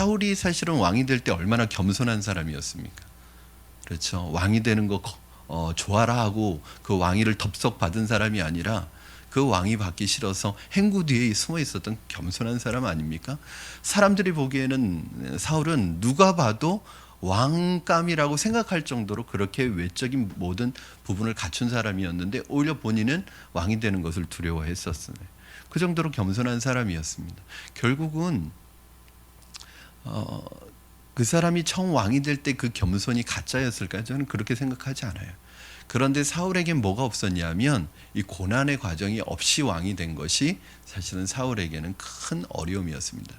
사울이 사실은 왕이 될 때 얼마나 겸손한 사람이었습니까? 그렇죠. 왕이 되는 거 좋아라 하고 그 왕위를 덥석 받은 사람이 아니라 그 왕이 받기 싫어서 행구 뒤에 숨어 있었던 겸손한 사람 아닙니까? 사람들이 보기에는 사울은 누가 봐도 왕감이라고 생각할 정도로 그렇게 외적인 모든 부분을 갖춘 사람이었는데 오히려 본인은 왕이 되는 것을 두려워했었어요. 그 정도로 겸손한 사람이었습니다. 결국은 그 사람이 처음 왕이 될 때 그 겸손이 가짜였을까요? 저는 그렇게 생각하지 않아요. 그런데 사울에겐 뭐가 없었냐면 이 고난의 과정이 없이 왕이 된 것이 사실은 사울에게는 큰 어려움이었습니다.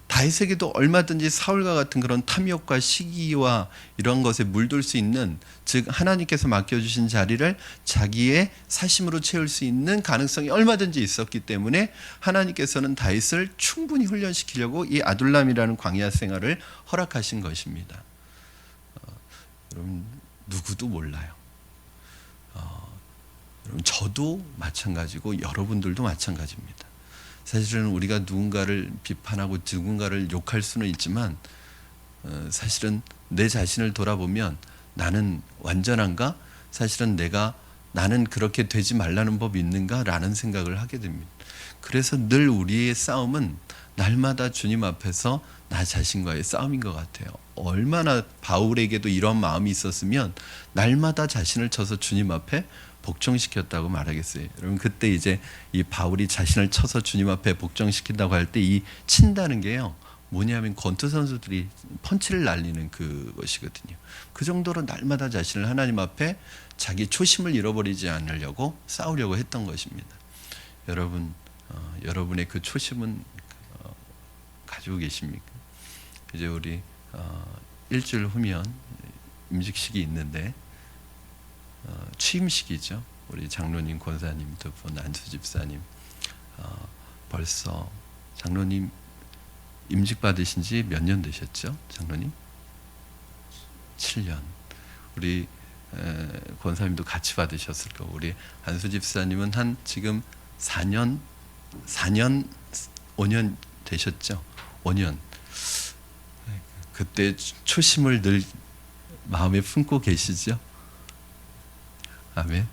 다윗에게도 얼마든지 사울과 같은 그런 탐욕과 시기와 이런 것에 물들 수 있는, 즉 하나님께서 맡겨주신 자리를 자기의 사심으로 채울 수 있는 가능성이 얼마든지 있었기 때문에 하나님께서는 다윗을 충분히 훈련시키려고 이 아둘람이라는 광야 생활을 허락하신 것입니다. 여러분 누구도 몰라요. 여러분 저도 마찬가지고 여러분들도 마찬가지입니다. 사실은 우리가 누군가를 비판하고 누군가를 욕할 수는 있지만 사실은 내 자신을 돌아보면 나는 완전한가? 사실은 나는 그렇게 되지 말라는 법이 있는가? 라는 생각을 하게 됩니다. 그래서 늘 우리의 싸움은 날마다 주님 앞에서 나 자신과의 싸움인 것 같아요. 얼마나 바울에게도 이런 마음이 있었으면 날마다 자신을 쳐서 주님 앞에 복종시켰다고 말하겠어요. 여러분 그때 이제 이 바울이 자신을 쳐서 주님 앞에 복종시킨다고 할 때 이 친다는 게요 뭐냐면 권투 선수들이 펀치를 날리는 그것이거든요. 그 정도로 날마다 자신을 하나님 앞에 자기 초심을 잃어버리지 않으려고 싸우려고 했던 것입니다. 여러분 여러분의 그 초심은 가지고 계십니까? 이제 우리 일주일 후면 임직식이 있는데 취임식이죠. 우리 장로님, 권사님 두 분, 안수 집사님 벌써 장로님 임직 받으신 지 몇 년 되셨죠? 장로님? 7년. 우리 권사님도 같이 받으셨을 거고 우리 안수 집사님은 한 지금 4년 5년 되셨죠? 5년. 그때 초심을 늘 마음에 품고 계시죠? 아멘.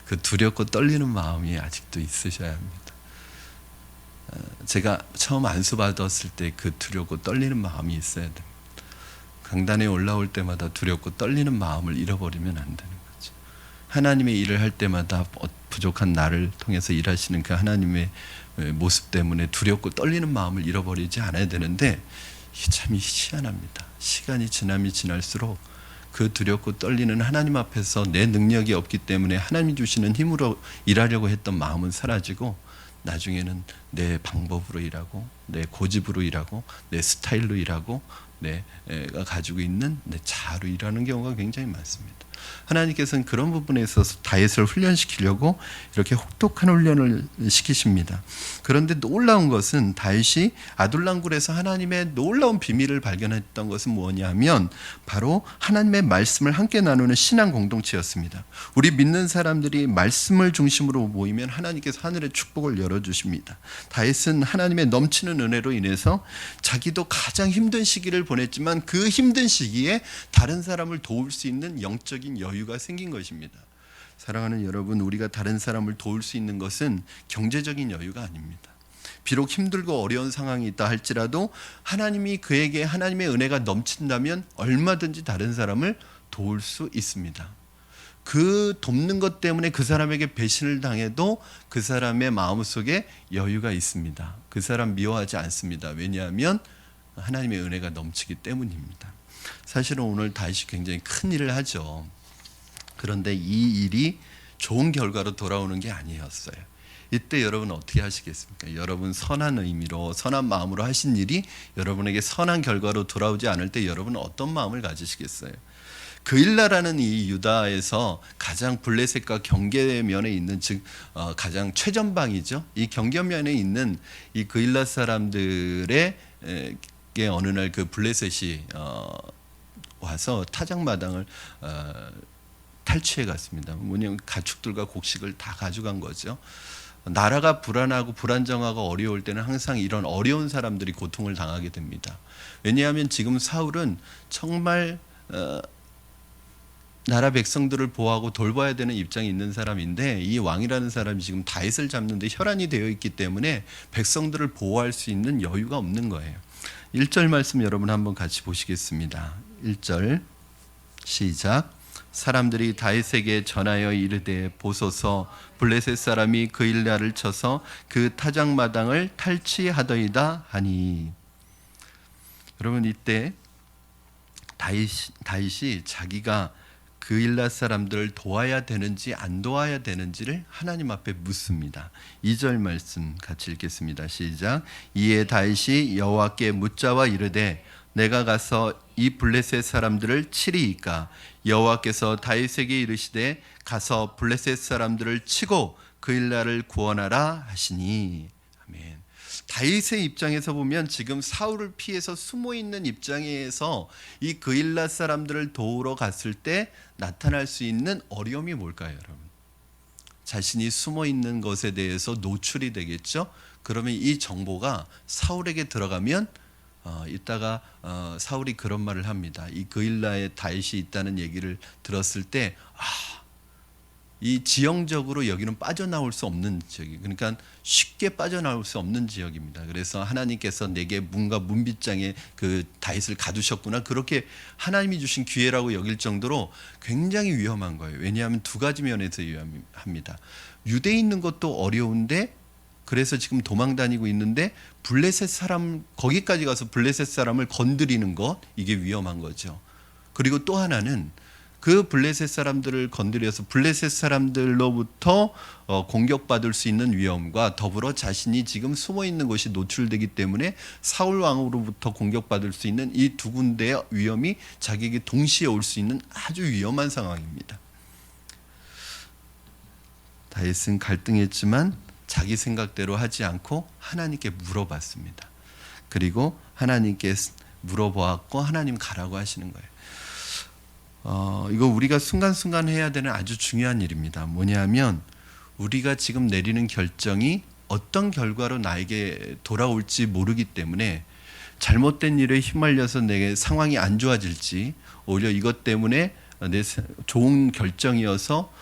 그 두렵고 떨리는 마음이 아직도 있으셔야 합니다. 제가 처음 안수 받았을 때 그 두렵고 떨리는 마음이 있어야 됩니다. 강단에 올라올 때마다 두렵고 떨리는 마음을 잃어버리면 안 되는 거죠. 하나님의 일을 할 때마다 부족한 나를 통해서 일하시는 그 하나님의 모습 때문에 두렵고 떨리는 마음을 잃어버리지 않아야 되는데 이게 참 희한합니다. 시간이 지나면 지날수록 그 두렵고 떨리는 하나님 앞에서 내 능력이 없기 때문에 하나님이 주시는 힘으로 일하려고 했던 마음은 사라지고 나중에는 내 방법으로 일하고 내 고집으로 일하고 내 스타일로 일하고 내가 가지고 있는 내 자아로 일하는 경우가 굉장히 많습니다. 하나님께서는 그런 부분에 있어서 다윗을 훈련시키려고 이렇게 혹독한 훈련을 시키십니다. 그런데 놀라운 것은 다윗이 아둘람굴에서 하나님의 놀라운 비밀을 발견했던 것은 뭐냐면 바로 하나님의 말씀을 함께 나누는 신앙 공동체였습니다. 우리 믿는 사람들이 말씀을 중심으로 모이면 하나님께서 하늘의 축복을 열어주십니다. 다윗은 하나님의 넘치는 은혜로 인해서 자기도 가장 힘든 시기를 보냈지만 그 힘든 시기에 다른 사람을 도울 수 있는 영적인 여유가 생긴 것입니다. 사랑하는 여러분, 우리가 다른 사람을 도울 수 있는 것은 경제적인 여유가 아닙니다. 비록 힘들고 어려운 상황이 있다 할지라도 하나님이 그에게 하나님의 은혜가 넘친다면 얼마든지 다른 사람을 도울 수 있습니다. 그 돕는 것 때문에 그 사람에게 배신을 당해도 그 사람의 마음속에 여유가 있습니다. 그 사람 미워하지 않습니다. 왜냐하면 하나님의 은혜가 넘치기 때문입니다. 사실은 오늘 다윗이 굉장히 큰 일을 하죠. 그런데 이 일이 좋은 결과로 돌아오는 게 아니었어요. 이때 여러분 어떻게 하시겠습니까? 여러분 선한 의미로 선한 마음으로 하신 일이 여러분에게 선한 결과로 돌아오지 않을 때 여러분은 어떤 마음을 가지시겠어요? 그일라라는 이 유다에서 가장 블레셋과 경계면에 있는, 즉 가장 최전방이죠. 이 경계면에 있는 이 그일라 사람들의 어느 날 그 블레셋이 와서 타작마당을 탈취해 갔습니다. 뭐냐면 가축들과 곡식을 다 가져간 거죠. 나라가 불안하고 불안정하고 어려울 때는 항상 이런 어려운 사람들이 고통을 당하게 됩니다. 왜냐하면 지금 사울은 정말 나라 백성들을 보호하고 돌봐야 되는 입장에 있는 사람인데, 이 왕이라는 사람이 지금 다윗을 잡는데 혈안이 되어 있기 때문에 백성들을 보호할 수 있는 여유가 없는 거예요. 1절 말씀 여러분 한번 같이 보시겠습니다. 1절 시작. 사람들이 다윗에게 전하여 이르되 보소서 블레셋 사람이 그일라를 쳐서 그 타작마당을 탈취하더이다 하니. 여러분, 이때 다윗이 자기가 그일라 사람들을 도와야 되는지 안 도와야 되는지를 하나님 앞에 묻습니다. 2절 말씀 같이 읽겠습니다. 시작. 이에 다윗이 여호와께 묻자와 이르되 내가 가서 이 블레셋 사람들을 치리이까. 여호와께서 다윗에게 이르시되 가서 블레셋 사람들을 치고 그일라를 구원하라 하시니. 아멘. 다윗의 입장에서 보면 지금 사울을 피해서 숨어 있는 입장에서 이 그일라 사람들을 도우러 갔을 때 나타날 수 있는 어려움이 뭘까요, 여러분? 자신이 숨어 있는 것에 대해서 노출이 되겠죠. 그러면 이 정보가 사울에게 들어가면 이따가 사울이 그런 말을 합니다. 이 그일라에 다윗이 있다는 얘기를 들었을 때 이 지형적으로 여기는 빠져나올 수 없는 지역이, 그러니까 쉽게 빠져나올 수 없는 지역입니다. 그래서 하나님께서 내게 문과 문빗장에 그 다윗을 가두셨구나, 그렇게 하나님이 주신 기회라고 여길 정도로 굉장히 위험한 거예요. 왜냐하면 두 가지 면에서 위험합니다. 유대에 있는 것도 어려운데, 그래서 지금 도망 다니고 있는데 블레셋 사람, 거기까지 가서 블레셋 사람을 건드리는 것, 이게 위험한 거죠. 그리고 또 하나는 그 블레셋 사람들을 건드려서 블레셋 사람들로부터 공격받을 수 있는 위험과 더불어 자신이 지금 숨어 있는 곳이 노출되기 때문에 사울 왕으로부터 공격받을 수 있는 이 두 군데의 위험이 자기에게 동시에 올 수 있는 아주 위험한 상황입니다. 다윗은 갈등했지만 자기 생각대로 하지 않고 하나님께 물어봤습니다. 그리고 하나님께 물어보았고 하나님 가라고 하시는 거예요. 이거 우리가 순간순간 해야 되는 아주 중요한 일입니다. 뭐냐면 우리가 지금 내리는 결정이 어떤 결과로 나에게 돌아올지 모르기 때문에 잘못된 일에 휘말려서 내 상황이 안 좋아질지, 오히려 이것 때문에 내 좋은 결정이어서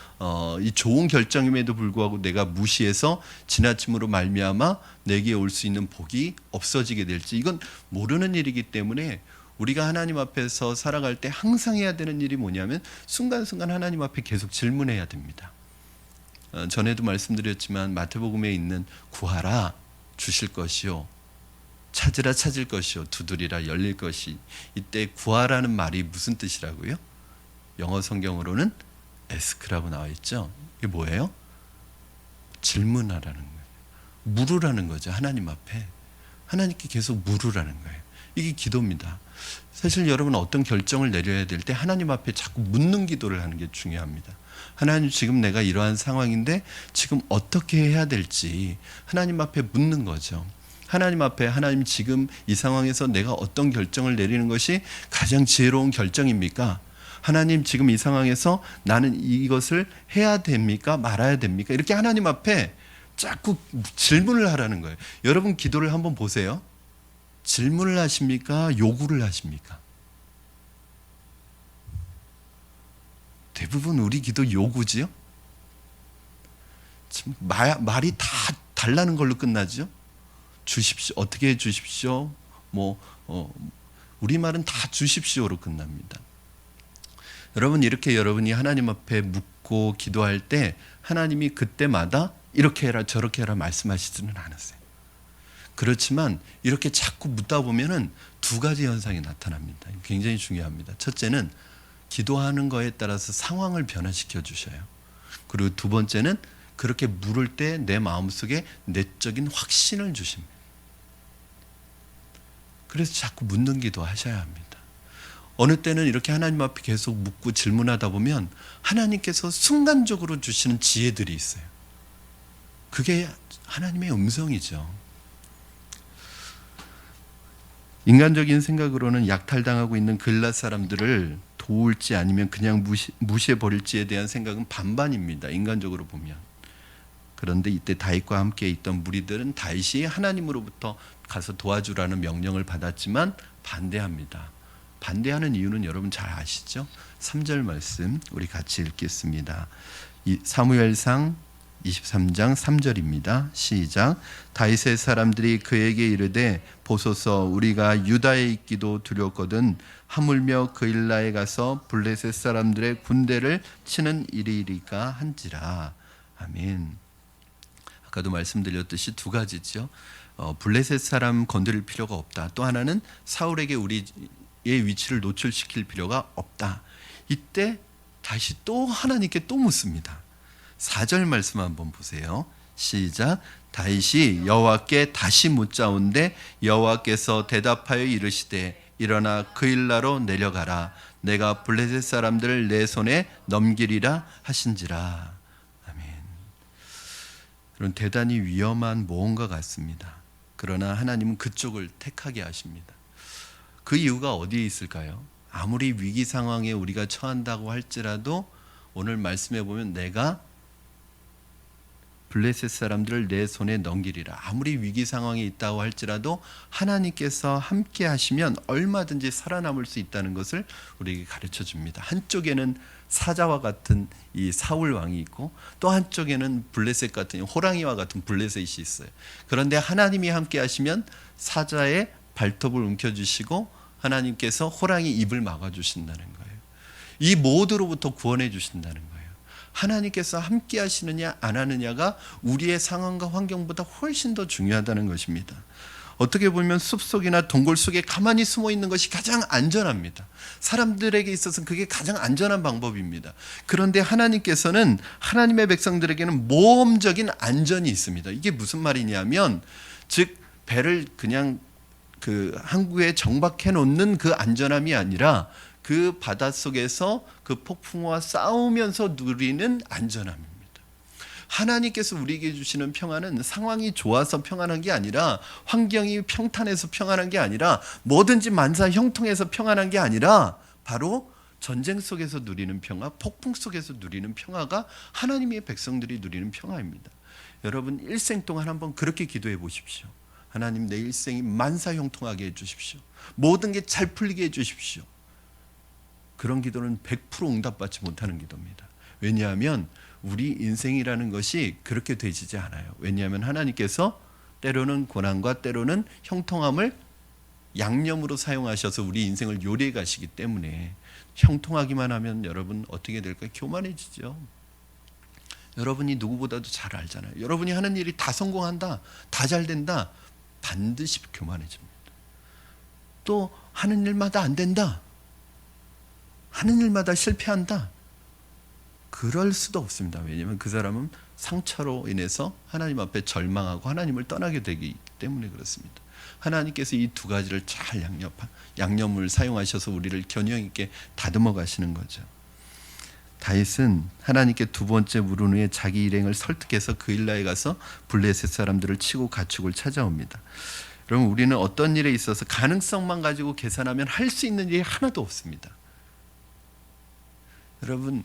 이 좋은 결정임에도 불구하고 내가 무시해서 지나침으로 말미암아 내게 올 수 있는 복이 없어지게 될지, 이건 모르는 일이기 때문에 우리가 하나님 앞에서 살아갈 때 항상 해야 되는 일이 뭐냐면 순간순간 하나님 앞에 계속 질문해야 됩니다. 전에도 말씀드렸지만 마태복음에 있는 구하라 주실 것이요, 찾으라 찾을 것이요, 두드리라 열릴 것이, 이때 구하라는 말이 무슨 뜻이라고요? 영어 성경으로는 ask라고 나와 있죠. 이게 뭐예요? 질문하라는 거예요. 물으라는 거죠. 하나님 앞에 하나님께 계속 물으라는 거예요. 이게 기도입니다. 사실 여러분, 어떤 결정을 내려야 될 때 하나님 앞에 자꾸 묻는 기도를 하는 게 중요합니다. 하나님, 지금 내가 이러한 상황인데 지금 어떻게 해야 될지 하나님 앞에 묻는 거죠. 하나님 앞에, 하나님 지금 이 상황에서 내가 어떤 결정을 내리는 것이 가장 지혜로운 결정입니까? 하나님 지금 이 상황에서 나는 이것을 해야 됩니까? 말아야 됩니까? 이렇게 하나님 앞에 자꾸 질문을 하라는 거예요. 여러분, 기도를 한번 보세요. 질문을 하십니까? 요구를 하십니까? 대부분 우리 기도 요구지요? 말이 다 달라는 걸로 끝나죠? 주십시오. 어떻게 해 주십시오? 우리말은 다 주십시오로 끝납니다. 여러분, 이렇게 여러분이 하나님 앞에 묻고 기도할 때 하나님이 그때마다 이렇게 해라 저렇게 해라 말씀하시지는 않으세요. 그렇지만 이렇게 자꾸 묻다 보면은 두 가지 현상이 나타납니다. 굉장히 중요합니다. 첫째는 기도하는 거에 따라서 상황을 변화시켜 주셔요. 그리고 두 번째는 그렇게 물을 때 내 마음속에 내적인 확신을 주십니다. 그래서 자꾸 묻는 기도 하셔야 합니다. 어느 때는 이렇게 하나님 앞에 계속 묻고 질문하다 보면 하나님께서 순간적으로 주시는 지혜들이 있어요. 그게 하나님의 음성이죠. 인간적인 생각으로는 약탈당하고 있는 그일라 사람들을 도울지 아니면 그냥 무시해버릴지에 대한 생각은 반반입니다. 인간적으로 보면. 그런데 이때 다윗과 함께 있던 무리들은 다윗이 하나님으로부터 가서 도와주라는 명령을 받았지만 반대합니다. 반대하는 이유는 여러분 잘 아시죠? 3절 말씀 우리 같이 읽겠습니다. 사무엘상 23장 3절입니다. 시작. 다윗의 사람들이 그에게 이르되 보소서 우리가 유다에 있기도 두렵거든 하물며 그일라에 가서 블레셋 사람들의 군대를 치는 일이리까 한지라. 아멘. 아까도 말씀드렸듯이 두 가지죠. 블레셋 사람 건드릴 필요가 없다. 또 하나는 사울에게 우리의 위치를 노출시킬 필요가 없다. 이때 다시 또 하나님께 또 묻습니다. 4절 말씀 한번 보세요. 시작. 다윗이 여호와께 다시 묻자온데 여호와께서 대답하여 이르시되 일어나 그일라로 내려가라. 내가 블레셋 사람들을 내 손에 넘기리라 하신지라. 아멘. 그런 대단히 위험한 모험과 같습니다. 그러나 하나님은 그쪽을 택하게 하십니다. 그 이유가 어디에 있을까요? 아무리 위기 상황에 우리가 처한다고 할지라도 오늘 말씀해 보면 내가 블레셋 사람들을 내 손에 넘기리라. 아무리 위기 상황에 있다고 할지라도 하나님께서 함께 하시면 얼마든지 살아남을 수 있다는 것을 우리에게 가르쳐 줍니다. 한쪽에는 사자와 같은 이 사울 왕이 있고 또 한쪽에는 블레셋 같은 호랑이와 같은 블레셋이 있어요. 그런데 하나님이 함께 하시면 사자의 발톱을 움켜주시고 하나님께서 호랑이 입을 막아주신다는 거예요. 이 모두로부터 구원해 주신다는 거예요. 하나님께서 함께 하시느냐 안 하느냐가 우리의 상황과 환경보다 훨씬 더 중요하다는 것입니다. 어떻게 보면 숲속이나 동굴 속에 가만히 숨어 있는 것이 가장 안전합니다. 사람들에게 있어서는 그게 가장 안전한 방법입니다. 그런데 하나님께서는 하나님의 백성들에게는 모험적인 안전이 있습니다. 이게 무슨 말이냐면 즉 배를 그냥 그 항구에 정박해 놓는 그 안전함이 아니라 그 바닷속에서 그 폭풍우와 싸우면서 누리는 안전함입니다. 하나님께서 우리에게 주시는 평안은 상황이 좋아서 평안한 게 아니라 환경이 평탄해서 평안한 게 아니라 뭐든지 만사 형통해서 평안한 게 아니라 바로 전쟁 속에서 누리는 평화, 폭풍 속에서 누리는 평화가 하나님의 백성들이 누리는 평화입니다. 여러분 일생 동안 한번 그렇게 기도해 보십시오. 하나님 내 일생이 만사 형통하게 해주십시오. 모든 게 잘 풀리게 해주십시오. 그런 기도는 100% 응답받지 못하는 기도입니다. 왜냐하면 우리 인생이라는 것이 그렇게 되지지 않아요. 왜냐하면 하나님께서 때로는 고난과 때로는 형통함을 양념으로 사용하셔서 우리 인생을 요리해 가시기 때문에 형통하기만 하면 여러분 어떻게 될까요? 교만해지죠. 여러분이 누구보다도 잘 알잖아요. 여러분이 하는 일이 다 성공한다, 다 잘 된다, 반드시 교만해집니다. 또 하는 일마다 안 된다, 하는 일마다 실패한다, 그럴 수도 없습니다. 왜냐하면 그 사람은 상처로 인해서 하나님 앞에 절망하고 하나님을 떠나게 되기 때문에 그렇습니다. 하나님께서 이 두 가지를 잘 양념을 사용하셔서 우리를 균형 있게 다듬어 가시는 거죠. 다윗은 하나님께 두 번째 물은 후에 자기 일행을 설득해서 그일라에 가서 블레셋 사람들을 치고 가축을 찾아옵니다. 여러분 우리는 어떤 일에 있어서 가능성만 가지고 계산하면 할 수 있는 일이 하나도 없습니다. 여러분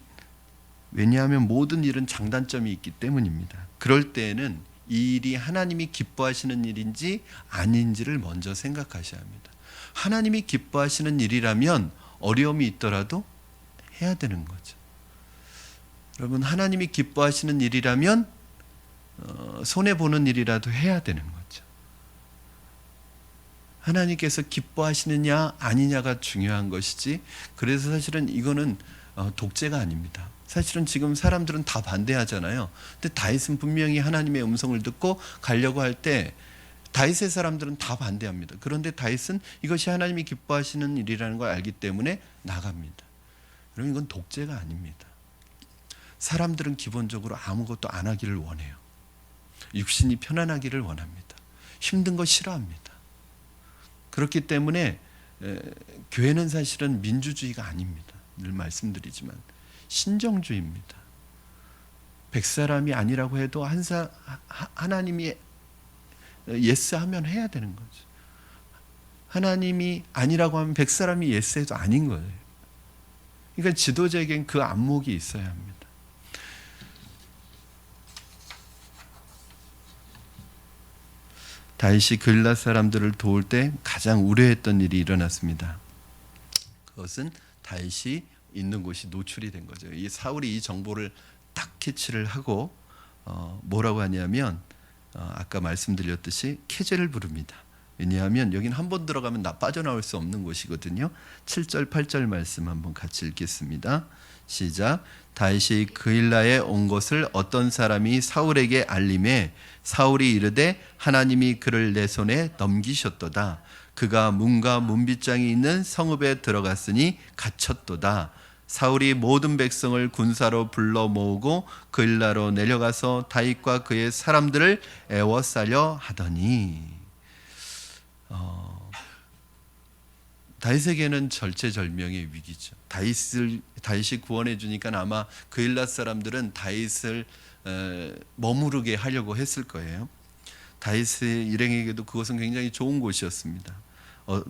왜냐하면 모든 일은 장단점이 있기 때문입니다. 그럴 때에는 이 일이 하나님이 기뻐하시는 일인지 아닌지를 먼저 생각하셔야 합니다. 하나님이 기뻐하시는 일이라면 어려움이 있더라도 해야 되는 거죠. 여러분 하나님이 기뻐하시는 일이라면 손해보는 일이라도 해야 되는 거죠. 하나님께서 기뻐하시느냐 아니냐가 중요한 것이지, 그래서 사실은 이거는 독재가 아닙니다. 사실은 지금 사람들은 다 반대하잖아요. 근데 다윗은 분명히 하나님의 음성을 듣고 가려고 할 때 다윗의 사람들은 다 반대합니다. 그런데 다윗은 이것이 하나님이 기뻐하시는 일이라는 걸 알기 때문에 나갑니다. 여러분 이건 독재가 아닙니다. 사람들은 기본적으로 아무것도 안 하기를 원해요. 육신이 편안하기를 원합니다. 힘든 거 싫어합니다. 그렇기 때문에 교회는 사실은 민주주의가 아닙니다. 늘 말씀드리지만 신정주의입니다. 100사람이 아니라고 해도 하나님이 예스하면 해야 되는 거죠. 하나님이 아니라고 하면 100사람이 예스해도 아닌 거예요. 그러니까 지도자에겐 그 안목이 있어야 합니다. 다윗이 그일라 사람들을 도울 때 가장 우려했던 일이 일어났습니다. 그것은 다윗이 있는 곳이 노출이 된 거죠. 이 사울이 이 정보를 딱 캐치를 하고 뭐라고 하냐면 아까 말씀드렸듯이 캐제를 부릅니다. 왜냐하면 여기는 한 번 들어가면 빠져나올 수 없는 곳이거든요. 7절 8절 말씀 한번 같이 읽겠습니다. 시작. 다윗이 그일라에 온 것을 어떤 사람이 사울에게 알림해 사울이 이르되 하나님이 그를 내 손에 넘기셨도다. 그가 문과 문빗장이 있는 성읍에 들어갔으니 갇혔도다. 사울이 모든 백성을 군사로 불러 모으고 그일라로 내려가서 다윗과 그의 사람들을 애워싸려 하더니 다윗에게는 절체절명의 위기죠. 다윗이 구원해 주니까 아마 그일라 사람들은 다윗을 머무르게 하려고 했을 거예요. 다윗의 일행에게도 그것은 굉장히 좋은 곳이었습니다.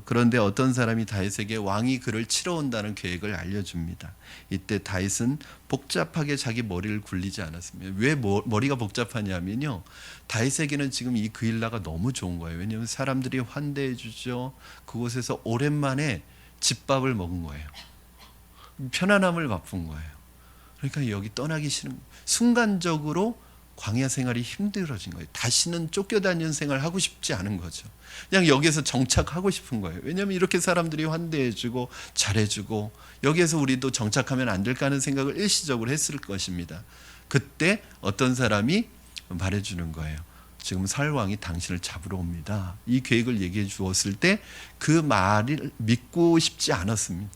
그런데 어떤 사람이 다윗에게 왕이 그를 치러 온다는 계획을 알려줍니다. 이때 다윗은 복잡하게 자기 머리를 굴리지 않았습니다. 왜 머리가 복잡하냐면요, 다윗에게는 지금 이 그일라가 너무 좋은 거예요. 왜냐하면 사람들이 환대해 주죠. 그곳에서 오랜만에 집밥을 먹은 거예요. 편안함을 맛본 거예요. 그러니까 여기 떠나기 싫은, 순간적으로 광야 생활이 힘들어진 거예요. 다시는 쫓겨다니는 생활을 하고 싶지 않은 거죠. 그냥 여기에서 정착하고 싶은 거예요. 왜냐하면 이렇게 사람들이 환대해주고 잘해주고 여기에서 우리도 정착하면 안 될까 하는 생각을 일시적으로 했을 것입니다. 그때 어떤 사람이 말해주는 거예요. 지금 사울 왕이 당신을 잡으러 옵니다. 이 계획을 얘기해 주었을 때 그 말을 믿고 싶지 않았습니다.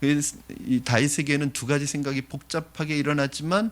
이 다윗에게는 두 가지 생각이 복잡하게 일어났지만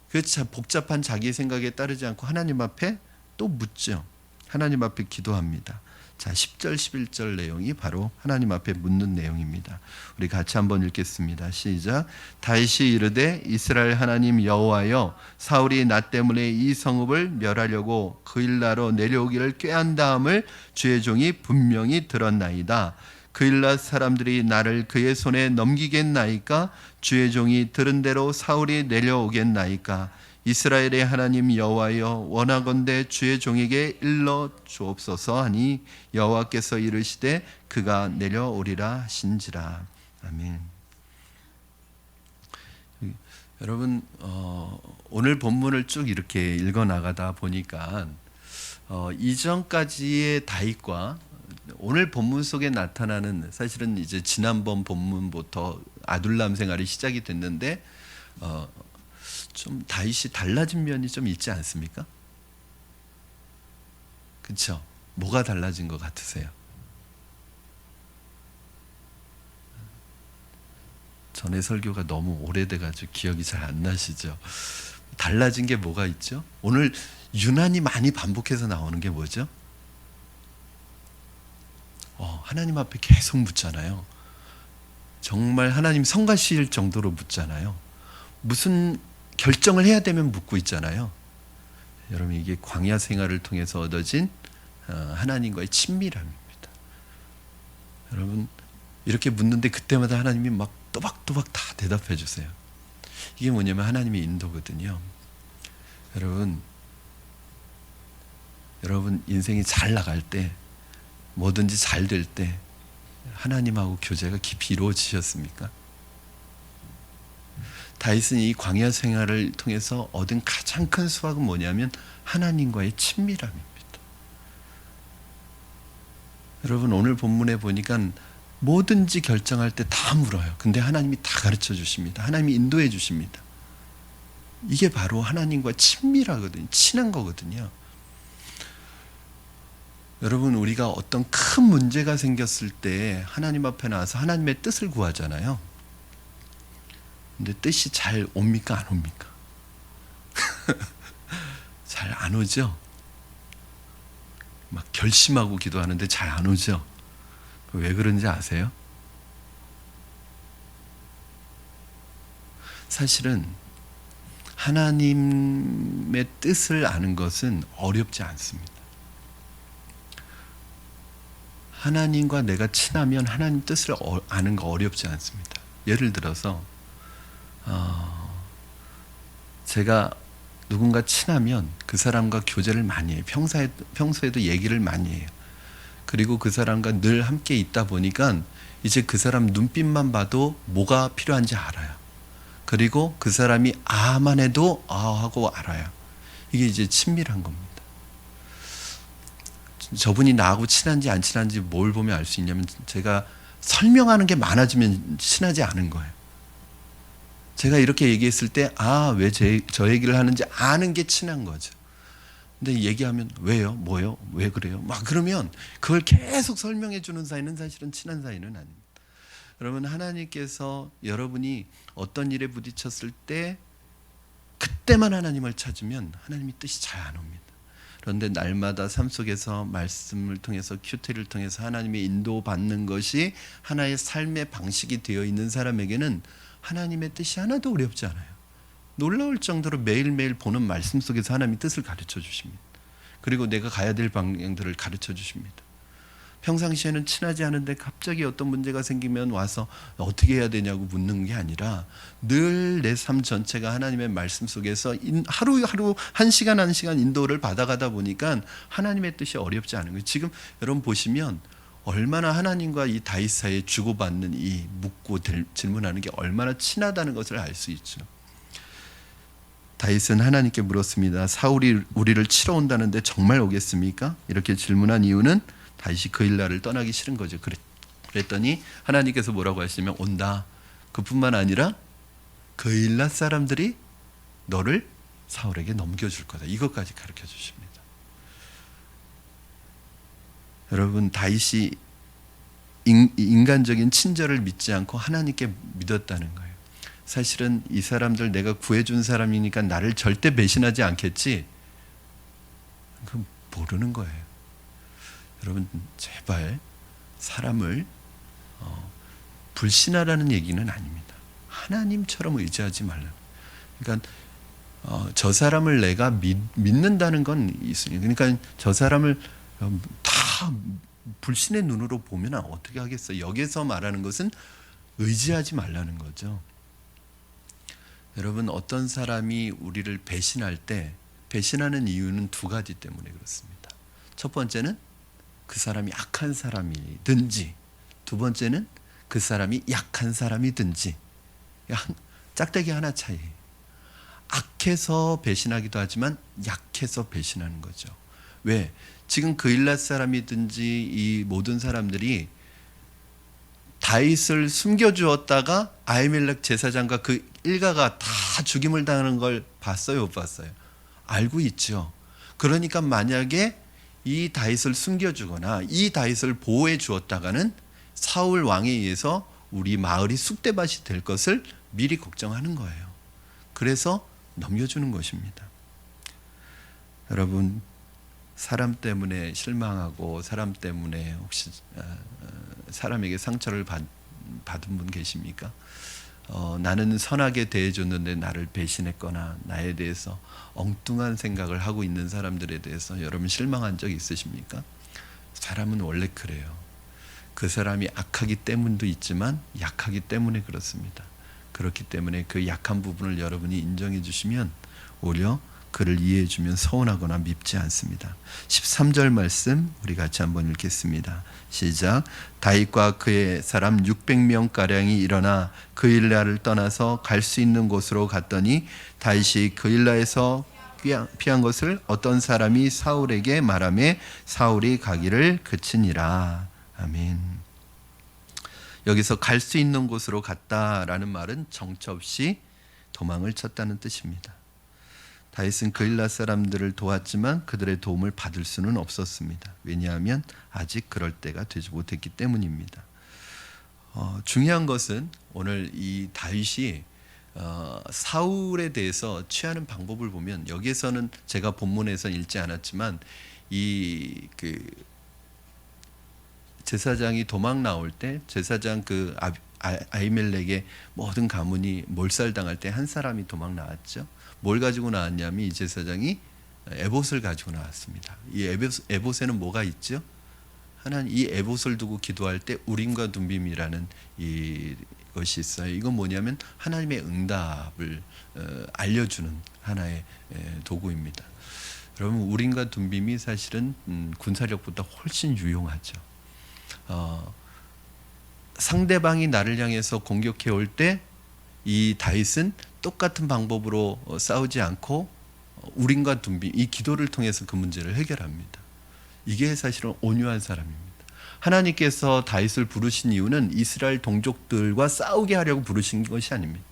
그 복잡한 자기의 생각에 따르지 않고 하나님 앞에 또 묻죠. 하나님 앞에 기도합니다. 자, 10절 11절 내용이 바로 하나님 앞에 묻는 내용입니다. 우리 같이 한번 읽겠습니다. 시작. 다윗이 이르되 이스라엘 하나님 여호와여, 사울이 나 때문에 이 성읍을 멸하려고 그일라로 내려오기를 꾀한 다음을 주의 종이 분명히 들었나이다. 그일라 사람들이 나를 그의 손에 넘기겠나이까? 주의 종이 들은 대로 사울이 내려오겠나이까? 이스라엘의 하나님 여호와여, 원하건대 주의 종에게 일러 주옵소서 하니 여호와께서 이르시되 그가 내려오리라 하신지라. 아멘. 여러분, 오늘 본문을 쭉 이렇게 읽어 나가다 보니까 이전까지의 다윗과 오늘 본문 속에 나타나는, 사실은 이제 지난번 본문부터 아둘람 생활이 시작이 됐는데 좀 다윗이 달라진 면이 좀 있지 않습니까? 그렇죠? 뭐가 달라진 것 같으세요? 전에 설교가 너무 오래돼가지고 기억이 잘 안 나시죠? 달라진 게 뭐가 있죠? 오늘 유난히 많이 반복해서 나오는 게 뭐죠? 하나님 앞에 계속 묻잖아요. 정말 하나님 성가실 정도로 묻잖아요. 무슨 결정을 해야 되면 묻고 있잖아요. 여러분, 이게 광야 생활을 통해서 얻어진 하나님과의 친밀함입니다. 여러분, 이렇게 묻는데 그때마다 하나님이 막 또박또박 다 대답해 주세요. 이게 뭐냐면 하나님의 인도거든요. 여러분 인생이 잘 나갈 때, 뭐든지 잘 될 때 하나님하고 교제가 깊이 이루어지셨습니까? 다윗은 이 광야 생활을 통해서 얻은 가장 큰 수확은 뭐냐면 하나님과의 친밀함입니다. 여러분, 오늘 본문에 보니까 뭐든지 결정할 때 다 물어요. 근데 하나님이 다 가르쳐 주십니다. 하나님이 인도해 주십니다. 이게 바로 하나님과 친밀하거든요. 친한 거거든요. 여러분, 우리가 어떤 큰 문제가 생겼을 때 하나님 앞에 나와서 하나님의 뜻을 구하잖아요. 근데 뜻이 잘 옵니까? 안 옵니까? 잘 안 오죠? 막 결심하고 기도하는데 잘 안 오죠? 왜 그런지 아세요? 사실은 하나님의 뜻을 아는 것은 어렵지 않습니다. 하나님과 내가 친하면 하나님 뜻을 아는 거 어렵지 않습니다. 예를 들어서 제가 누군가 친하면 그 사람과 교제를 많이 해요. 평소에도 얘기를 많이 해요. 그리고 그 사람과 늘 함께 있다 보니까 이제 그 사람 눈빛만 봐도 뭐가 필요한지 알아요. 그리고 그 사람이 아만 해도 아 하고 알아요. 이게 이제 친밀한 겁니다. 저분이 나하고 친한지 안 친한지 뭘 보면 알 수 있냐면 제가 설명하는 게 많아지면 친하지 않은 거예요. 제가 이렇게 얘기했을 때 왜 저 얘기를 하는지 아는 게 친한 거죠. 근데 얘기하면 왜요? 뭐요? 왜 그래요? 막 그러면 그걸 계속 설명해 주는 사이는 사실은 친한 사이는 아닙니다. 여러분, 하나님께서 여러분이 어떤 일에 부딪혔을 때 그때만 하나님을 찾으면 하나님의 뜻이 잘 안 옵니다. 그런데 날마다 삶 속에서 말씀을 통해서 큐티를 통해서 하나님의 인도받는 것이 하나의 삶의 방식이 되어 있는 사람에게는 하나님의 뜻이 하나도 어렵지 않아요. 놀라울 정도로 매일매일 보는 말씀 속에서 하나님의 뜻을 가르쳐 주십니다. 그리고 내가 가야 될 방향들을 가르쳐 주십니다. 평상시에는 친하지 않은데 갑자기 어떤 문제가 생기면 와서 어떻게 해야 되냐고 묻는 게 아니라 늘 내 삶 전체가 하나님의 말씀 속에서 하루하루 한 시간 인도를 받아가다 보니까 하나님의 뜻이 어렵지 않은 거예요. 지금 여러분 보시면 얼마나 하나님과 이 다윗 사이에 주고받는 이 묻고 질문하는 게 얼마나 친하다는 것을 알 수 있죠. 다윗은 하나님께 물었습니다. 사울이 우리를 치러 온다는데 정말 오겠습니까? 이렇게 질문한 이유는 다윗이 그일라를 떠나기 싫은 거죠. 그랬더니 하나님께서 뭐라고 하시냐면 온다. 그뿐만 아니라 그일라 사람들이 너를 사울에게 넘겨줄 거다. 이것까지 가르쳐 주십니다. 여러분, 다윗이 인간적인 친절을 믿지 않고 하나님께 믿었다는 거예요. 사실은 이 사람들 내가 구해준 사람이니까 나를 절대 배신하지 않겠지. 그건 모르는 거예요. 여러분, 제발 사람을 불신하라는 얘기는 아닙니다. 하나님처럼 의지하지 말라는. 그러니까 저 사람을 내가 믿는다는 건 있으니까. 그러니까 저 사람을 다 불신의 눈으로 보면 어떻게 하겠어요? 여기서 말하는 것은 의지하지 말라는 거죠. 여러분, 어떤 사람이 우리를 배신할 때 배신하는 이유는 두 가지 때문에 그렇습니다. 첫 번째는 그 사람이 악한 사람이든지, 두 번째는 그 사람이 약한 사람이든지. 짝대기 하나 차이. 악해서 배신하기도 하지만 약해서 배신하는 거죠. 왜? 지금 그일랏 사람이든지 이 모든 사람들이 다윗을 숨겨주었다가 아히멜렉 제사장과 그 일가가 다 죽임을 당하는 걸 봤어요, 못 봤어요? 알고 있죠. 그러니까 만약에 이 다윗을 숨겨주거나 이 다윗을 보호해 주었다가는 사울 왕에 의해서 우리 마을이 쑥대밭이 될 것을 미리 걱정하는 거예요. 그래서 넘겨주는 것입니다. 여러분, 사람 때문에 실망하고 사람 때문에 혹시 사람에게 상처를 받은 분 계십니까? 나는 선하게 대해줬는데 나를 배신했거나 나에 대해서 엉뚱한 생각을 하고 있는 사람들에 대해서 여러분 실망한 적 있으십니까? 사람은 원래 그래요. 그 사람이 악하기 때문도 있지만 약하기 때문에 그렇습니다. 그렇기 때문에 그 약한 부분을 여러분이 인정해 주시면 오히려 그를 이해해 주면 서운하거나 밉지 않습니다. 13절 말씀 우리 같이 한번 읽겠습니다. 시작. 다윗과 그의 사람 600명가량이 일어나 그일라를 떠나서 갈 수 있는 곳으로 갔더니 다윗이 그일라에서 피한 것을 어떤 사람이 사울에게 말하며 사울이 가기를 그치니라. 아멘. 여기서 갈 수 있는 곳으로 갔다라는 말은 정처 없이 도망을 쳤다는 뜻입니다. 다윗은 그일라 사람들을 도왔지만 그들의 도움을 받을 수는 없었습니다. 왜냐하면 아직 그럴 때가 되지 못했기 때문입니다. 중요한 것은 오늘 이 다윗이 사울에 대해서 취하는 방법을 보면 여기에서는 제가 본문에서 읽지 않았지만 이 제사장이 도망 나올 때 제사장 그 아히멜렉의 모든 가문이 몰살당할 때 한 사람이 도망 나왔죠. 뭘 가지고 나왔냐면 이 제사장이 에봇을 가지고 나왔습니다. 이 에봇에는 뭐가 있죠? 하나님 이 에봇을 두고 기도할 때 우림과 둠빔이라는 이 것이 있어요. 이건 뭐냐면 하나님의 응답을 알려주는 하나의 도구입니다. 여러분, 우림과 둠빔이 사실은 군사력보다 훨씬 유용하죠. 상대방이 나를 향해서 공격해 올 때 이 다윗은 똑같은 방법으로 싸우지 않고 우림과 둠빔, 이 기도를 통해서 그 문제를 해결합니다. 이게 사실은 온유한 사람입니다. 하나님께서 다윗을 부르신 이유는 이스라엘 동족들과 싸우게 하려고 부르신 것이 아닙니다.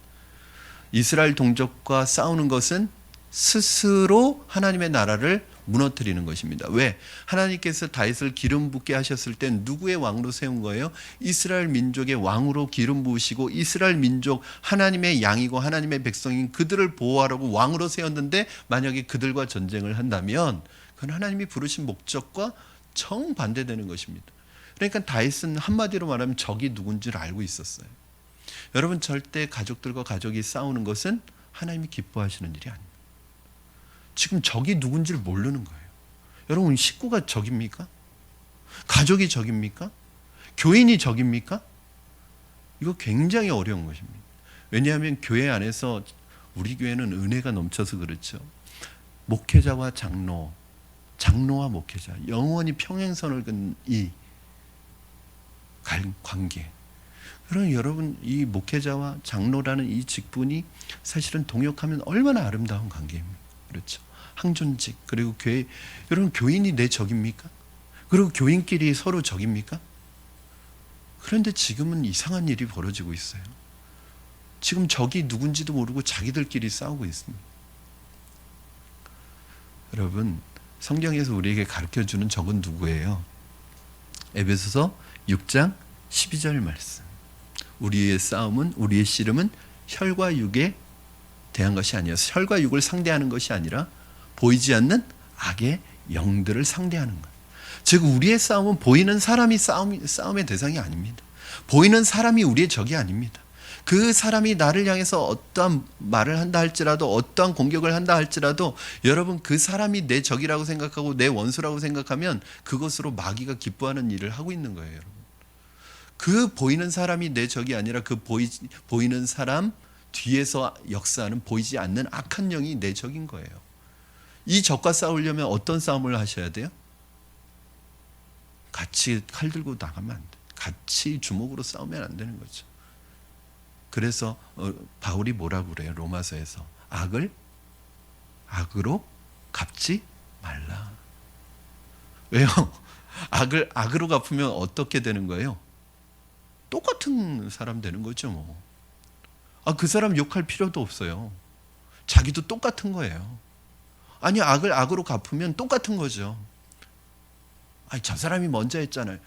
이스라엘 동족과 싸우는 것은 스스로 하나님의 나라를 무너뜨리는 것입니다. 왜? 하나님께서 다윗을 기름 붓게 하셨을 때 누구의 왕으로 세운 거예요? 이스라엘 민족의 왕으로 기름 부으시고 이스라엘 민족 하나님의 양이고 하나님의 백성인 그들을 보호하라고 왕으로 세웠는데, 만약에 그들과 전쟁을 한다면 그건 하나님이 부르신 목적과 정반대되는 것입니다. 그러니까 다윗은 한마디로 말하면 적이 누군지를 알고 있었어요. 여러분, 절대 가족들과 가족이 싸우는 것은 하나님이 기뻐하시는 일이 아닙니다. 지금 적이 누군지를 모르는 거예요. 여러분, 식구가 적입니까? 가족이 적입니까? 교인이 적입니까? 이거 굉장히 어려운 것입니다. 왜냐하면 교회 안에서, 우리 교회는 은혜가 넘쳐서 그렇죠, 목회자와 장로와 목회자, 영원히 평행선을 긋는 이 관계. 그럼 여러분, 이 목회자와 장로라는 이 직분이 사실은 동역하면 얼마나 아름다운 관계입니까? 그렇죠. 항존직, 그리고 교회, 여러분, 교인이 내 적입니까? 그리고 교인끼리 서로 적입니까? 그런데 지금은 이상한 일이 벌어지고 있어요. 지금 적이 누군지도 모르고 자기들끼리 싸우고 있습니다. 여러분, 성경에서 우리에게 가르쳐주는 적은 누구예요? 에베소서 6장 12절 말씀. 우리의 싸움은, 우리의 씨름은 혈과 육에 대한 것이 아니어서, 혈과 육을 상대하는 것이 아니라 보이지 않는 악의 영들을 상대하는 것. 즉, 우리의 싸움은 보이는 사람이 싸움의 대상이 아닙니다. 보이는 사람이 우리의 적이 아닙니다. 그 사람이 나를 향해서 어떠한 말을 한다 할지라도, 어떠한 공격을 한다 할지라도, 여러분, 그 사람이 내 적이라고 생각하고 내 원수라고 생각하면 그것으로 마귀가 기뻐하는 일을 하고 있는 거예요. 여러분, 그 보이는 사람이 내 적이 아니라 그 보이는 사람 뒤에서 역사하는 보이지 않는 악한 영이 내 적인 거예요. 이 적과 싸우려면 어떤 싸움을 하셔야 돼요? 같이 칼 들고 나가면 안 돼. 같이 주먹으로 싸우면 안 되는 거죠. 그래서 바울이 뭐라고 그래요? 로마서에서 악을 악으로 갚지 말라. 왜요? 악을 악으로 갚으면 어떻게 되는 거예요? 똑같은 사람 되는 거죠, 뭐. 그 사람 욕할 필요도 없어요. 자기도 똑같은 거예요. 아니, 악을 악으로 갚으면 똑같은 거죠. 저 사람이 먼저 했잖아요.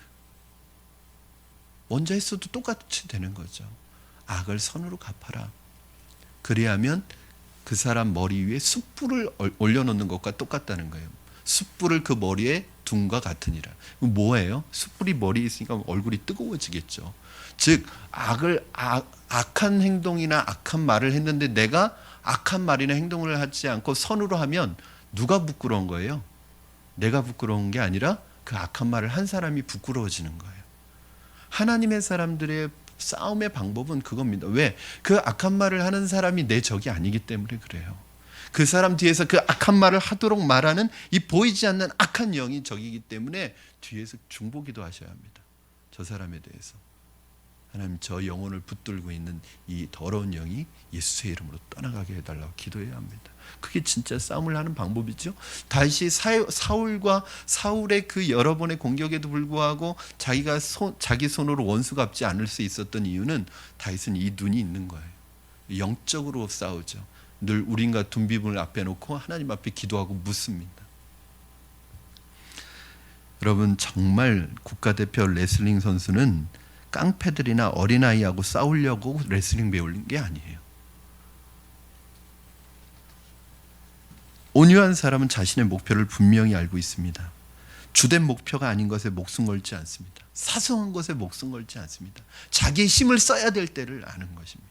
먼저 했어도 똑같이 되는 거죠. 악을 선으로 갚아라. 그래야면 그 사람 머리 위에 숯불을 올려놓는 것과 똑같다는 거예요. 숯불을 그 머리에 둔과 같으니라. 뭐예요? 숯불이 머리에 있으니까 얼굴이 뜨거워지겠죠. 즉, 악한 행동이나 악한 말을 했는데 내가 악한 말이나 행동을 하지 않고 선으로 하면 누가 부끄러운 거예요? 내가 부끄러운 게 아니라 그 악한 말을 한 사람이 부끄러워지는 거예요. 하나님의 사람들의 싸움의 방법은 그겁니다. 왜? 그 악한 말을 하는 사람이 내 적이 아니기 때문에 그래요. 그 사람 뒤에서 그 악한 말을 하도록 말하는 이 보이지 않는 악한 영이 적이기 때문에 뒤에서 중보기도 하셔야 합니다. 저 사람에 대해서. 하나님, 저 영혼을 붙들고 있는 이 더러운 영이 예수의 이름으로 떠나가게 해달라고 기도해야 합니다. 그게 진짜 싸움을 하는 방법이죠. 다시 사울의 그 여러 번의 공격에도 불구하고 자기 손으로 원수 갚지 않을 수 있었던 이유는 다윗은 이 눈이 있는 거예요. 영적으로 싸우죠. 늘 우림과 둠빔을 앞에 놓고 하나님 앞에 기도하고 묻습니다. 여러분, 정말 국가대표 레슬링 선수는 깡패들이나 어린아이하고 싸우려고 레슬링 배우는 게 아니에요. 온유한 사람은 자신의 목표를 분명히 알고 있습니다. 주된 목표가 아닌 것에 목숨 걸지 않습니다. 사소한 것에 목숨 걸지 않습니다. 자기의 힘을 써야 될 때를 아는 것입니다.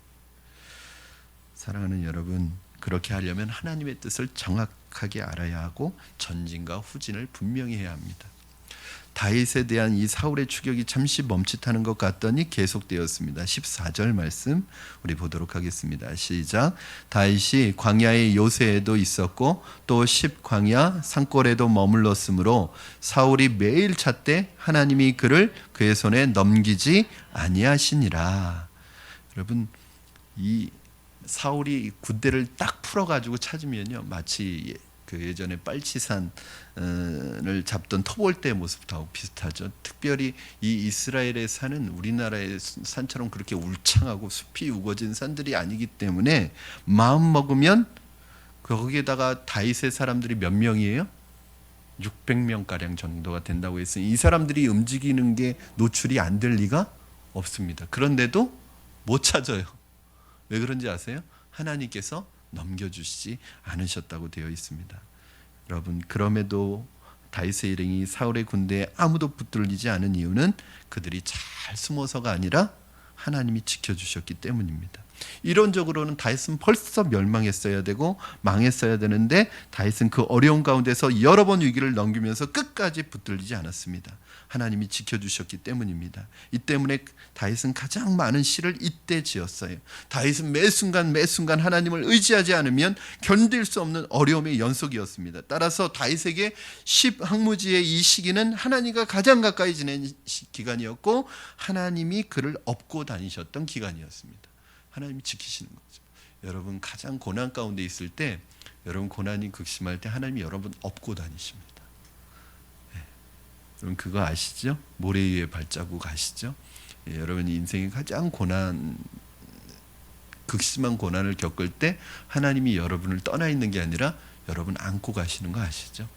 사랑하는 여러분, 그렇게 하려면 하나님의 뜻을 정확하게 알아야 하고 전진과 후진을 분명히 해야 합니다. 다윗에 대한 이 사울의 추격이 잠시 멈칫하는 것 같더니 계속되었습니다. 14절 말씀 우리 보도록 하겠습니다. 시작. 다윗이 광야의 요새에도 있었고 또 십광야 산골에도 머물렀으므로 사울이 매일 찾되 하나님이 그를 그의 손에 넘기지 아니하시니라. 여러분, 이 사울이 군대를 딱 풀어가지고 찾으면요, 마치 그 예전에 빨치산을 잡던 토벌대의 모습하고 비슷하죠. 특별히 이 이스라엘의 산은 우리나라의 산처럼 그렇게 울창하고 숲이 우거진 산들이 아니기 때문에 마음 먹으면 거기에다가 다윗의 사람들이 몇 명이에요? 600명가량 정도가 된다고 했으니 이 사람들이 움직이는 게 노출이 안 될 리가 없습니다. 그런데도 못 찾아요. 왜 그런지 아세요? 하나님께서 넘겨주시지 않으셨다고 되어 있습니다. 여러분, 그럼에도 다윗의 일행이 사울의 군대에 아무도 붙들리지 않은 이유는 그들이 잘 숨어서가 아니라 하나님이 지켜주셨기 때문입니다. 이론적으로는 다윗은 벌써 멸망했어야 되고 망했어야 되는데 다윗은 그 어려운 가운데서 여러 번 위기를 넘기면서 끝까지 붙들리지 않았습니다. 하나님이 지켜주셨기 때문입니다. 이 때문에 다윗은 가장 많은 시를 이때 지었어요. 다윗은 매 순간 하나님을 의지하지 않으면 견딜 수 없는 어려움의 연속이었습니다. 따라서 다윗에게 십항무지의 이 시기는 하나님과 가장 가까이 지낸 기간이었고 하나님이 그를 업고 다니셨던 기간이었습니다. 하나님이 지키시는 거죠. 여러분, 가장 고난 가운데 있을 때, 여러분 고난이 극심할 때 하나님이 여러분 업고 다니십니다. 여러분 그거 아시죠? 모래 위에 발자국 아시죠? 여러분 인생의 가장 극심한 고난을 겪을 때 하나님이 여러분을 떠나 있는 게 아니라 여러분 안고 가시는 거 아시죠?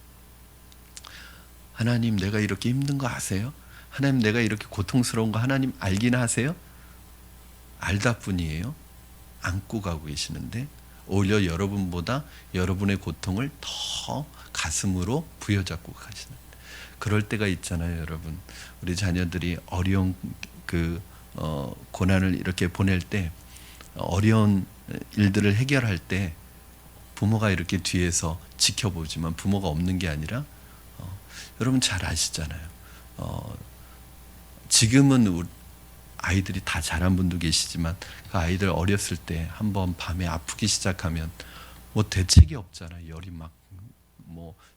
하나님, 내가 이렇게 힘든 거 아세요? 하나님, 내가 이렇게 고통스러운 거 하나님 알긴 하세요? 알다 뿐이에요. 안고 가고 계시는데 오히려 여러분보다 여러분의 고통을 더 가슴으로 부여잡고 가시는, 그럴 때가 있잖아요. 여러분, 우리 자녀들이 어려운 고난을 이렇게 보낼 때, 어려운 일들을 해결할 때 부모가 이렇게 뒤에서 지켜보지만 부모가 없는 게 아니라 여러분 잘 아시잖아요. 지금은 아이들이 다 자란 분도 계시지만 그 아이들 어렸을 때 한번 밤에 아프기 시작하면 뭐 대책이 없잖아요. 열이 막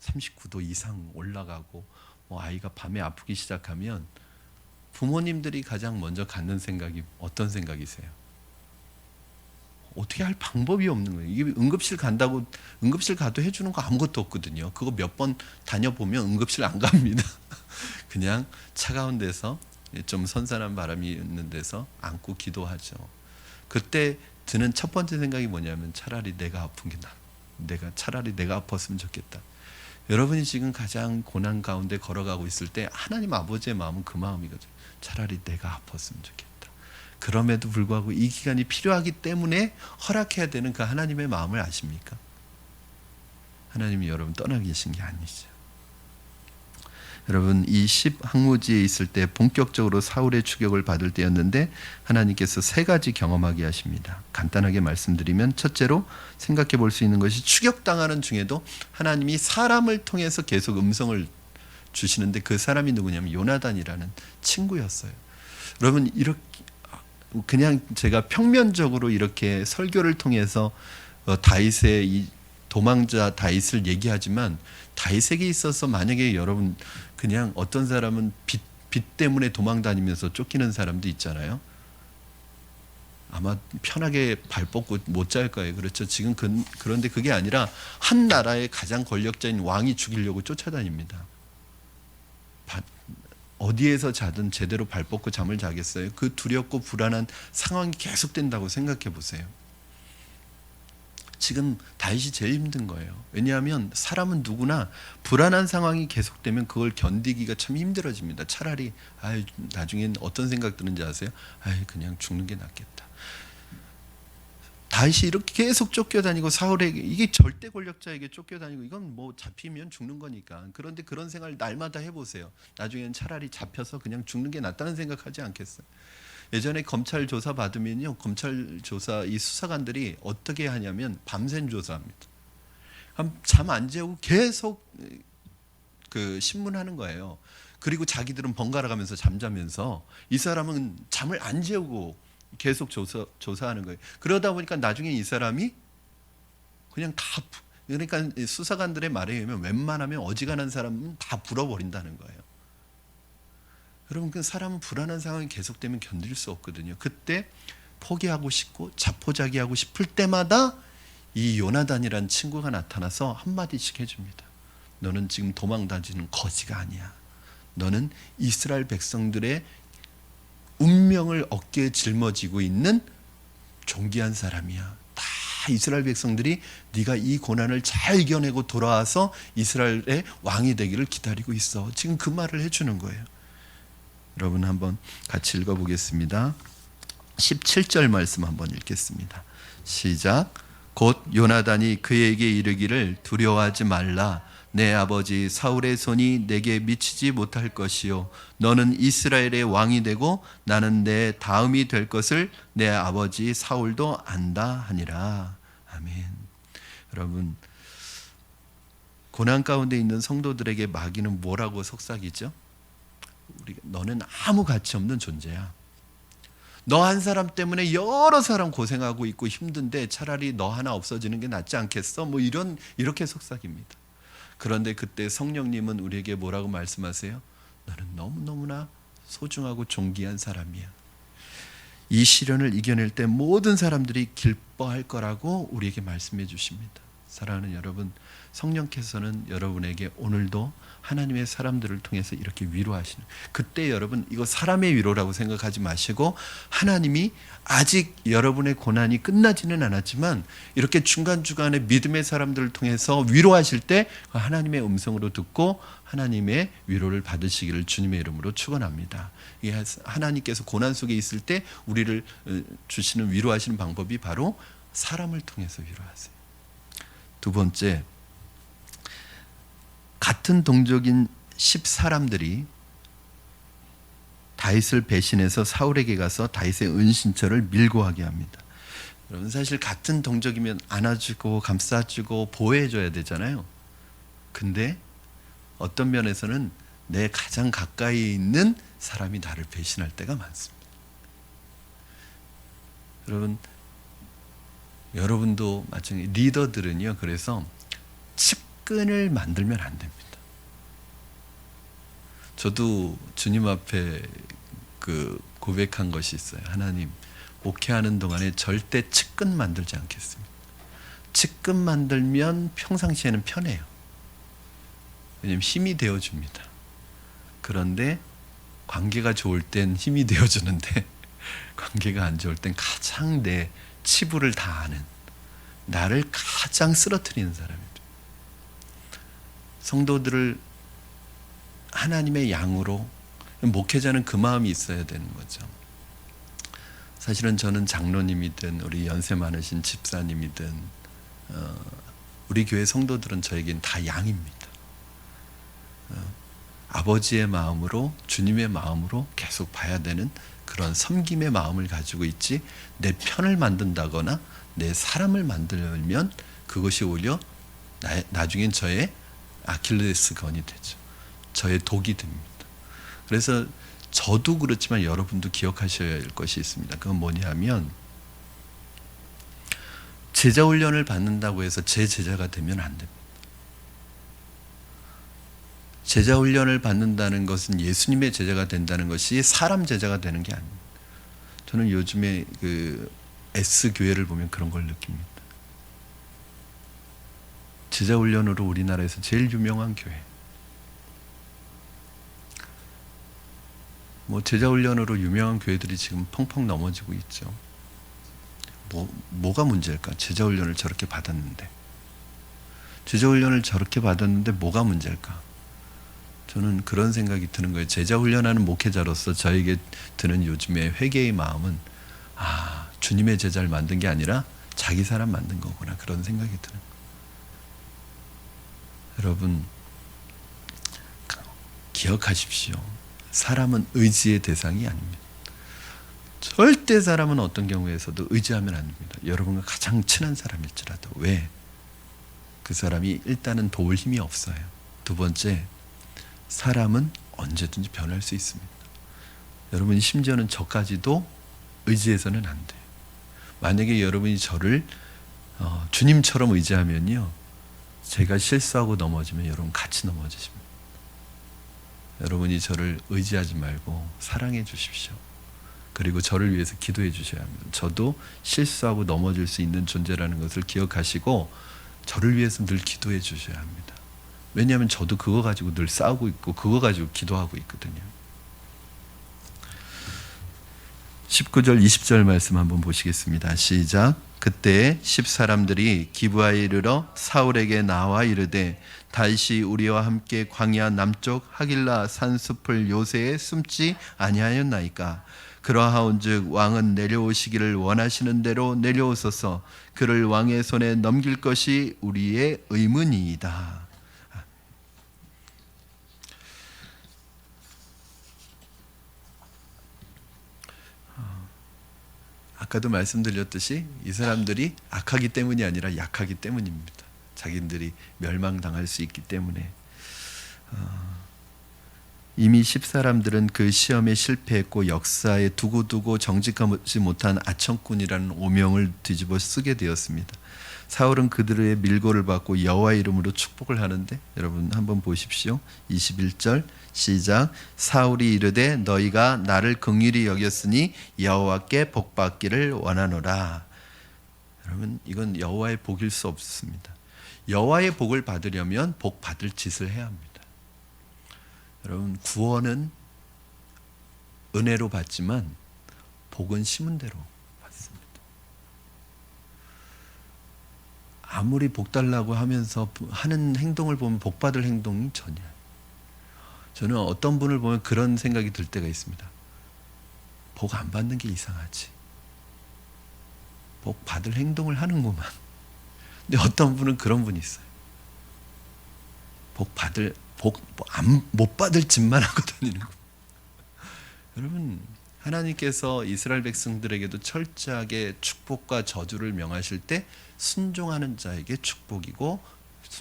39도 이상 올라가고 아이가 밤에 아프기 시작하면 부모님들이 가장 먼저 갖는 생각이 어떤 생각이세요? 어떻게 할 방법이 없는 거예요. 이게 응급실 간다고 응급실 가도 해주는 거 아무것도 없거든요. 그거 몇 번 다녀보면 응급실 안 갑니다. 그냥 차가운 데서 좀 선선한 바람이 있는 데서 안고 기도하죠. 그때 드는 첫 번째 생각이 뭐냐면 차라리 내가 아픈 게 차라리 내가 아팠으면 좋겠다. 여러분이 지금 가장 고난 가운데 걸어가고 있을 때 하나님 아버지의 마음은 그 마음이거든요. 차라리 내가 아팠으면 좋겠다. 그럼에도 불구하고 이 기간이 필요하기 때문에 허락해야 되는 그 하나님의 마음을 아십니까? 하나님이 여러분 떠나 계신 게 아니죠. 여러분, 이 십항무지에 있을 때 본격적으로 사울의 추격을 받을 때였는데 하나님께서 세 가지 경험하게 하십니다. 간단하게 말씀드리면, 첫째로 생각해 볼 수 있는 것이 추격당하는 중에도 하나님이 사람을 통해서 계속 음성을 주시는데 그 사람이 누구냐면 요나단이라는 친구였어요. 여러분, 이렇게 그냥 제가 평면적으로 이렇게 설교를 통해서 다윗의 이 도망자 다윗을 얘기하지만 다윗에게 있어서 만약에 여러분 그냥 어떤 사람은 빚 때문에 도망 다니면서 쫓기는 사람도 있잖아요. 아마 편하게 발 뻗고 못 잘 거예요. 그렇죠. 지금 그런데 그게 아니라 한 나라의 가장 권력자인 왕이 죽이려고 쫓아다닙니다. 어디에서 자든 제대로 발 뻗고 잠을 자겠어요? 그 두렵고 불안한 상황이 계속된다고 생각해 보세요. 지금 다윗이 제일 힘든 거예요. 왜냐하면 사람은 누구나 불안한 상황이 계속되면 그걸 견디기가 참 힘들어집니다. 차라리 나중엔 어떤 생각 드는지 아세요? 그냥 죽는 게 낫겠다. 다윗이 이렇게 계속 쫓겨다니고 사울에게, 이게 절대 권력자에게 쫓겨다니고 이건 뭐 잡히면 죽는 거니까. 그런데 그런 생각을 날마다 해보세요. 나중엔 차라리 잡혀서 그냥 죽는 게 낫다는 생각하지 않겠어요? 예전에 검찰 조사 받으면요, 검찰 조사 이 수사관들이 어떻게 하냐면 밤샘 조사합니다. 잠 안 재우고 계속 그 신문하는 거예요. 그리고 자기들은 번갈아 가면서 잠자면서 이 사람은 잠을 안 재우고 계속 조사하는 거예요. 그러다 보니까 나중에 이 사람이 그냥 다, 그러니까 수사관들의 말에 의하면 웬만하면 어지간한 사람은 다 불어버린다는 거예요. 여러분, 그 사람은 불안한 상황이 계속되면 견딜 수 없거든요. 그때 포기하고 싶고 자포자기하고 싶을 때마다 이 요나단이라는 친구가 나타나서 한마디씩 해줍니다. 너는 지금 도망다니는 거지가 아니야. 너는 이스라엘 백성들의 운명을 어깨에 짊어지고 있는 존귀한 사람이야. 다 이스라엘 백성들이 네가 이 고난을 잘 이겨내고 돌아와서 이스라엘의 왕이 되기를 기다리고 있어. 지금 그 말을 해주는 거예요. 여러분 한번 같이 읽어보겠습니다. 17절 말씀 한번 읽겠습니다. 시작. 곧 요나단이 그에게 이르기를 두려워하지 말라. 내 아버지 사울의 손이 내게 미치지 못할 것이요 너는 이스라엘의 왕이 되고 나는 내 다음이 될 것을 내 아버지 사울도 안다 하니라. 아멘. 여러분, 고난 가운데 있는 성도들에게 마귀는 뭐라고 속삭이죠? 너는 아무 가치 없는 존재야. 너 한 사람 때문에 여러 사람 고생하고 있고 힘든데 차라리 너 하나 없어지는 게 낫지 않겠어? 뭐 이렇게 속삭입니다. 그런데 그때 성령님은 우리에게 뭐라고 말씀하세요? 너는 너무너무나 소중하고 존귀한 사람이야. 이 시련을 이겨낼 때 모든 사람들이 기뻐할 거라고 우리에게 말씀해 주십니다. 사랑하는 여러분, 성령께서는 여러분에게 오늘도 하나님의 사람들을 통해서 이렇게 위로하시는, 그때 여러분 이거 사람의 위로라고 생각하지 마시고 하나님이 아직 여러분의 고난이 끝나지는 않았지만 이렇게 중간중간에 믿음의 사람들을 통해서 위로하실 때 하나님의 음성으로 듣고 하나님의 위로를 받으시기를 주님의 이름으로 축원합니다. 하나님께서 고난 속에 있을 때 우리를 주시는 위로하시는 방법이 바로 사람을 통해서 위로하세요. 두 번째, 같은 동족인 10사람들이 다윗을 배신해서 사울에게 가서 다윗의 은신처를 밀고 하게 합니다. 여러분, 사실 같은 동족이면 안아주고 감싸주고 보호해줘야 되잖아요. 근데 어떤 면에서는 내 가장 가까이 있는 사람이 나를 배신할 때가 많습니다. 여러분도 마찬가지, 리더들은요, 그래서 측근을 만들면 안 됩니다. 저도 주님 앞에 고백한 것이 있어요. 하나님, 목회하는 동안에 절대 측근 만들지 않겠습니다. 측근 만들면 평상시에는 편해요. 왜냐하면 힘이 되어줍니다. 그런데 관계가 좋을 땐 힘이 되어주는데 관계가 안 좋을 땐 가장 내 치부를 다 아는, 나를 가장 쓰러뜨리는 사람입니다. 성도들을 하나님의 양으로, 목회자는 그 마음이 있어야 되는 거죠. 사실은 저는 장로님이든 우리 연세 많으신 집사님이든 우리 교회 성도들은 저에겐 다 양입니다. 아버지의 마음으로, 주님의 마음으로 계속 봐야 되는 그런 섬김의 마음을 가지고 있지, 내 편을 만든다거나 내 사람을 만들면 그것이 오히려 나중엔 저의 아킬레스건이 되죠. 저의 독이 됩니다. 그래서 저도 그렇지만 여러분도 기억하셔야 할 것이 있습니다. 그건 뭐냐면, 제자 훈련을 받는다고 해서 제 제자가 되면 안 됩니다. 제자 훈련을 받는다는 것은 예수님의 제자가 된다는 것이 사람 제자가 되는 게 아닙니다. 저는 요즘에 S교회를 보면 그런 걸 느낍니다. 제자 훈련으로 우리나라에서 제일 유명한 교회. 제자 훈련으로 유명한 교회들이 지금 펑펑 넘어지고 있죠. 뭐가 문제일까? 제자 훈련을 저렇게 받았는데. 제자 훈련을 저렇게 받았는데 뭐가 문제일까? 저는 그런 생각이 드는 거예요. 제자 훈련하는 목회자로서 저에게 드는 요즘의 회개의 마음은, 주님의 제자를 만든 게 아니라 자기 사람 만든 거구나, 그런 생각이 드는 거예요. 여러분, 기억하십시오. 사람은 의지의 대상이 아닙니다. 절대 사람은 어떤 경우에서도 의지하면 안 됩니다. 여러분과 가장 친한 사람일지라도. 왜? 그 사람이 일단은 도울 힘이 없어요. 두 번째, 사람은 언제든지 변할 수 있습니다. 여러분 심지어는 저까지도 의지해서는 안 돼요. 만약에 여러분이 저를 주님처럼 의지하면요, 제가 실수하고 넘어지면 여러분 같이 넘어지십니다. 여러분이 저를 의지하지 말고 사랑해 주십시오. 그리고 저를 위해서 기도해 주셔야 합니다. 저도 실수하고 넘어질 수 있는 존재라는 것을 기억하시고 저를 위해서 늘 기도해 주셔야 합니다. 왜냐하면 저도 그거 가지고 늘 싸우고 있고 그거 가지고 기도하고 있거든요. 19절 20절 말씀 한번 보시겠습니다. 시작. 그때 10사람들이 기브아에 이르러 사울에게 나와 이르되 다시 우리와 함께 광야 남쪽 하길라 산숲을 요새에 숨지 아니하였나이까. 그러하온즉 왕은 내려오시기를 원하시는 대로 내려오소서. 그를 왕의 손에 넘길 것이 우리의 의문이이다. 아까도 말씀드렸듯이 이 사람들이 악하기 때문이 아니라 약하기 때문입니다. 자기들이 멸망당할 수 있기 때문에. 이미 10사람들은 그 시험에 실패했고 역사에 두고두고 정직하지 못한 아청꾼이라는 오명을 뒤집어 쓰게 되었습니다. 사울은 그들의 밀고를 받고 여호와의 이름으로 축복을 하는데, 여러분 한번 보십시오. 21절 시작. 사울이 이르되 너희가 나를 긍휼히 여겼으니 여호와께 복받기를 원하노라. 여러분 이건 여호와의 복일 수 없습니다. 여호와의 복을 받으려면 복 받을 짓을 해야 합니다. 여러분 구원은 은혜로 받지만 복은 심은 대로 받습니다. 아무리 복 달라고 하면서 하는 행동을 보면 복 받을 행동이 전혀. 저는 어떤 분을 보면 그런 생각이 들 때가 있습니다. 복 안 받는 게 이상하지. 복 받을 행동을 하는구만. 근데 어떤 분은 그런 분이 있어요. 못 받을 짓만 하고 다니는 거. 여러분 하나님께서 이스라엘 백성들에게도 철저하게 축복과 저주를 명하실 때 순종하는 자에게 축복이고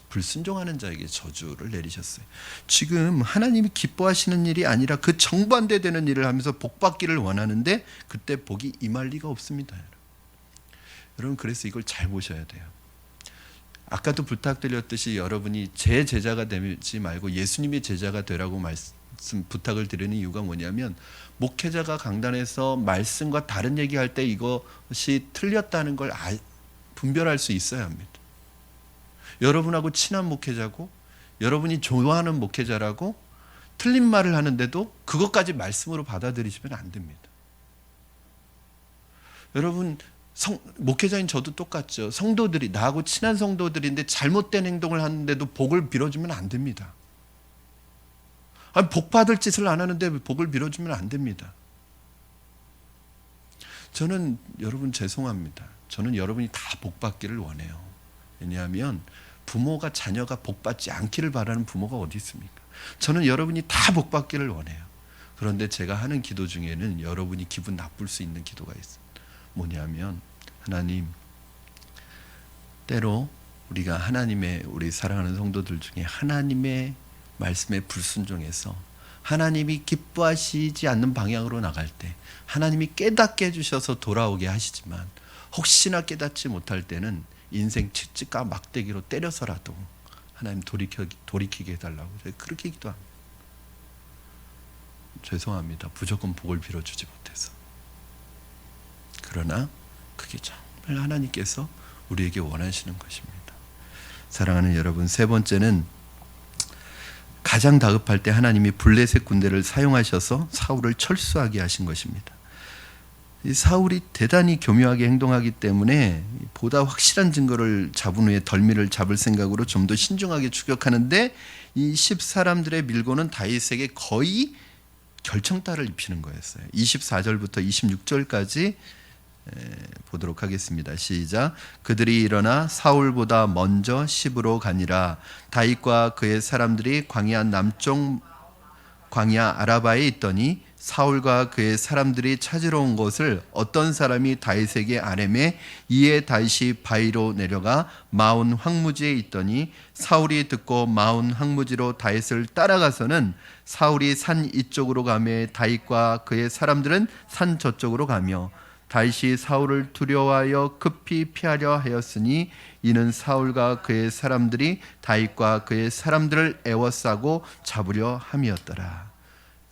불순종하는 자에게 저주를 내리셨어요. 지금 하나님이 기뻐하시는 일이 아니라 그 정반대되는 일을 하면서 복 받기를 원하는데 그때 복이 임할 리가 없습니다. 여러분 그래서 이걸 잘 보셔야 돼요. 아까도 부탁드렸듯이 여러분이 제 제자가 되지 말고 예수님의 제자가 되라고 부탁을 드리는 이유가 뭐냐면, 목회자가 강단에서 말씀과 다른 얘기할 때 이것이 틀렸다는 걸 분별할 수 있어야 합니다. 여러분하고 친한 목회자고 여러분이 좋아하는 목회자라고 틀린 말을 하는데도 그것까지 말씀으로 받아들이시면 안 됩니다. 여러분 목회자인 저도 똑같죠. 성도들이 나하고 친한 성도들인데 잘못된 행동을 하는데도 복을 빌어주면 안 됩니다. 복 받을 짓을 안 하는데 복을 빌어주면 안 됩니다. 저는 여러분 죄송합니다. 저는 여러분이 다 복 받기를 원해요. 왜냐하면 부모가 자녀가 복 받지 않기를 바라는 부모가 어디 있습니까? 저는 여러분이 다 복 받기를 원해요. 그런데 제가 하는 기도 중에는 여러분이 기분 나쁠 수 있는 기도가 있어요. 뭐냐면, 하나님, 때로 우리가 우리 사랑하는 성도들 중에 하나님의 말씀에 불순종해서 하나님이 기뻐하시지 않는 방향으로 나갈 때 하나님이 깨닫게 해주셔서 돌아오게 하시지만, 혹시나 깨닫지 못할 때는 인생 채찍과 막대기로 때려서라도 하나님 돌이키게 해달라고 그렇게 기도합니다. 죄송합니다. 무조건 복을 빌어주지 못해서. 그러나 그게 정말 하나님께서 우리에게 원하시는 것입니다. 사랑하는 여러분, 세 번째는 가장 다급할 때 하나님이 블레셋 군대를 사용하셔서 사울을 철수하게 하신 것입니다. 이 사울이 대단히 교묘하게 행동하기 때문에 보다 확실한 증거를 잡은 후에 덜미를 잡을 생각으로 좀 더 신중하게 추격하는데, 이 10사람들의 밀고는 다윗에게 거의 결정타를 입히는 거였어요. 24절부터 26절까지 보도록 하겠습니다. 시작. 그들이 일어나 사울보다 먼저 시브로 가니라. 다윗과 그의 사람들이 광야 남쪽 광야 아라바에 있더니 사울과 그의 사람들이 찾으러 온 것을 어떤 사람이 다윗에게 아뢰매 이에 다윗이 바위로 내려가 마온 황무지에 있더니 사울이 듣고 마온 황무지로 다윗을 따라가서는 사울이 산 이쪽으로 가매 다윗과 그의 사람들은 산 저쪽으로 가며 다윗이 사울을 두려워하여 급히 피하려 하였으니 이는 사울과 그의 사람들이 다윗과 그의 사람들을 애워싸고 잡으려 함이었더라.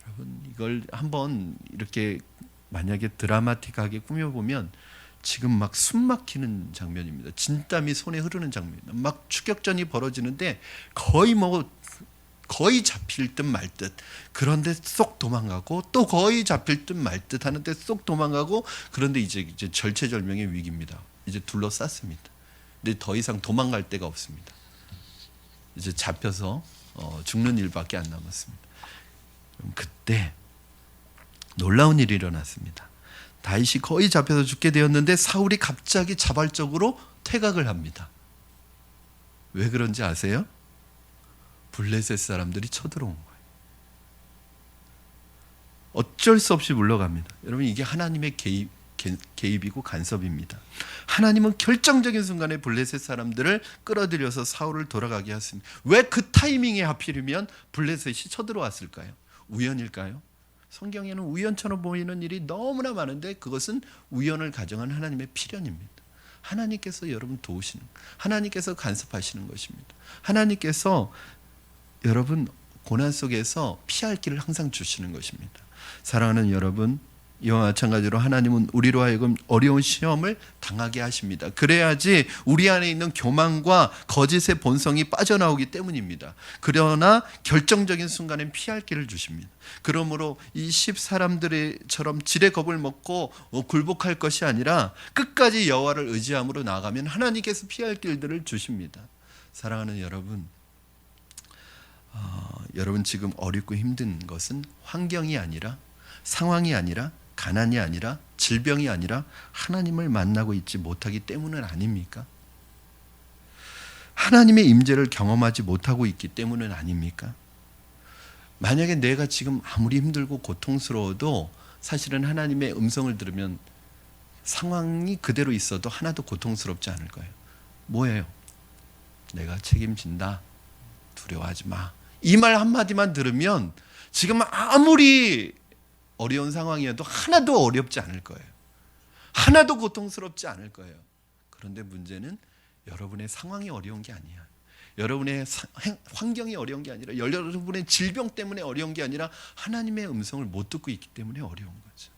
여러분, 이걸 한번 이렇게 만약에 드라마틱하게 꾸며보면 지금 막 숨막히는 장면입니다. 진땀이 손에 흐르는 장면입니다. 막 추격전이 벌어지는데 거의 잡힐 듯 말 듯. 그런데 쏙 도망가고 또 거의 잡힐 듯 말 듯 하는데 쏙 도망가고, 그런데 이제 절체절명의 위기입니다. 이제 둘러쌌습니다. 근데 더 이상 도망갈 데가 없습니다. 이제 잡혀서 죽는 일밖에 안 남았습니다. 그때 놀라운 일이 일어났습니다. 다윗이 거의 잡혀서 죽게 되었는데 사울이 갑자기 자발적으로 퇴각을 합니다. 왜 그런지 아세요? 블레셋 사람들이 쳐들어온 거예요. 어쩔 수 없이 물러갑니다. 여러분, 이게 하나님의 개입이고 간섭입니다. 하나님은 결정적인 순간에 블레셋 사람들을 끌어들여서 사울을 돌아가게 했습니다. 왜 그 타이밍에 하필이면 블레셋이 쳐들어왔을까요? 우연일까요? 성경에는 우연처럼 보이는 일이 너무나 많은데 그것은 우연을 가정한 하나님의 필연입니다. 하나님께서 여러분 도우시는, 하나님께서 간섭하시는 것입니다. 하나님께서 여러분 고난 속에서 피할 길을 항상 주시는 것입니다. 사랑하는 여러분, 이와 마찬가지로 하나님은 우리로 하여금 어려운 시험을 당하게 하십니다. 그래야지 우리 안에 있는 교만과 거짓의 본성이 빠져나오기 때문입니다. 그러나 결정적인 순간엔 피할 길을 주십니다. 그러므로 이 10사람들처럼 지레 겁을 먹고 굴복할 것이 아니라 끝까지 여호와를 의지함으로 나아가면 하나님께서 피할 길들을 주십니다. 사랑하는 여러분, 여러분 지금 어렵고 힘든 것은 환경이 아니라, 상황이 아니라, 가난이 아니라, 질병이 아니라 하나님을 만나고 있지 못하기 때문은 아닙니까? 하나님의 임재를 경험하지 못하고 있기 때문은 아닙니까? 만약에 내가 지금 아무리 힘들고 고통스러워도 사실은 하나님의 음성을 들으면 상황이 그대로 있어도 하나도 고통스럽지 않을 거예요. 뭐예요? 내가 책임진다. 두려워하지 마. 이 말 한마디만 들으면 지금 아무리 어려운 상황이어도 하나도 어렵지 않을 거예요. 하나도 고통스럽지 않을 거예요. 그런데 문제는 여러분의 상황이 어려운 게 아니야. 여러분의 환경이 어려운 게 아니라, 여러분의 질병 때문에 어려운 게 아니라 하나님의 음성을 못 듣고 있기 때문에 어려운 거죠.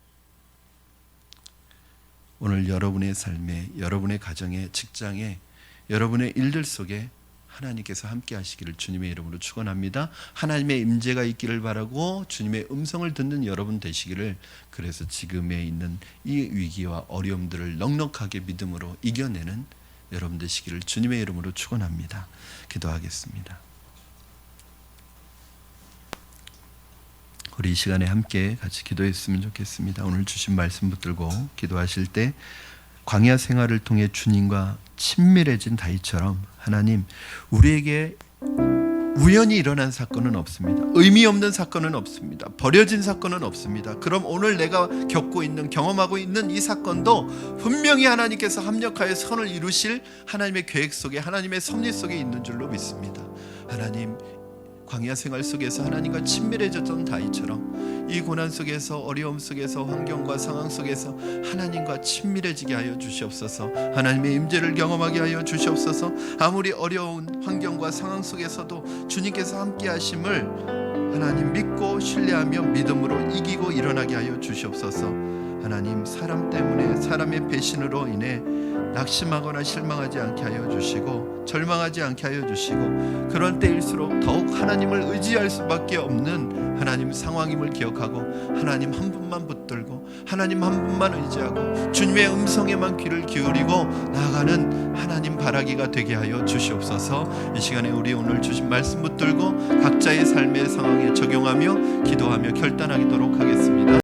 오늘 여러분의 삶에, 여러분의 가정에, 직장에, 여러분의 일들 속에 하나님께서 함께 하시기를 주님의 이름으로 축원합니다. 하나님의 임재가 있기를 바라고 주님의 음성을 듣는 여러분 되시기를, 그래서 지금에 있는 이 위기와 어려움들을 넉넉하게 믿음으로 이겨내는 여러분 되시기를 주님의 이름으로 축원합니다. 기도하겠습니다. 우리 이 시간에 함께 같이 기도했으면 좋겠습니다. 오늘 주신 말씀 붙들고 기도하실 때 광야 생활을 통해 주님과 친밀해진 다윗처럼 하나님, 우리에게 우연히 일어난 사건은 없습니다. 의미 없는 사건은 없습니다. 버려진 사건은 없습니다. 그럼 오늘 내가 겪고 있는, 경험하고 있는 이 사건도 분명히 하나님께서 합력하여 선을 이루실 하나님의 계획 속에, 하나님의 섭리 속에 있는 줄로 믿습니다. 하나님, 광야 생활 속에서 하나님과 친밀해졌던 다윗처럼 이 고난 속에서, 어려움 속에서, 환경과 상황 속에서 하나님과 친밀해지게 하여 주시옵소서. 하나님의 임재를 경험하게 하여 주시옵소서. 아무리 어려운 환경과 상황 속에서도 주님께서 함께 하심을 하나님 믿고 신뢰하며 믿음으로 이기고 일어나게 하여 주시옵소서. 하나님, 사람 때문에, 사람의 배신으로 인해 낙심하거나 실망하지 않게 하여 주시고 절망하지 않게 하여 주시고, 그런 때일수록 더욱 하나님을 의지할 수밖에 없는 하나님 상황임을 기억하고 하나님 한 분만 붙들고 하나님 한 분만 의지하고 주님의 음성에만 귀를 기울이고 나아가는 하나님 바라기가 되게 하여 주시옵소서. 이 시간에 우리 오늘 주신 말씀 붙들고 각자의 삶의 상황에 적용하며 기도하며 결단하도록 하겠습니다.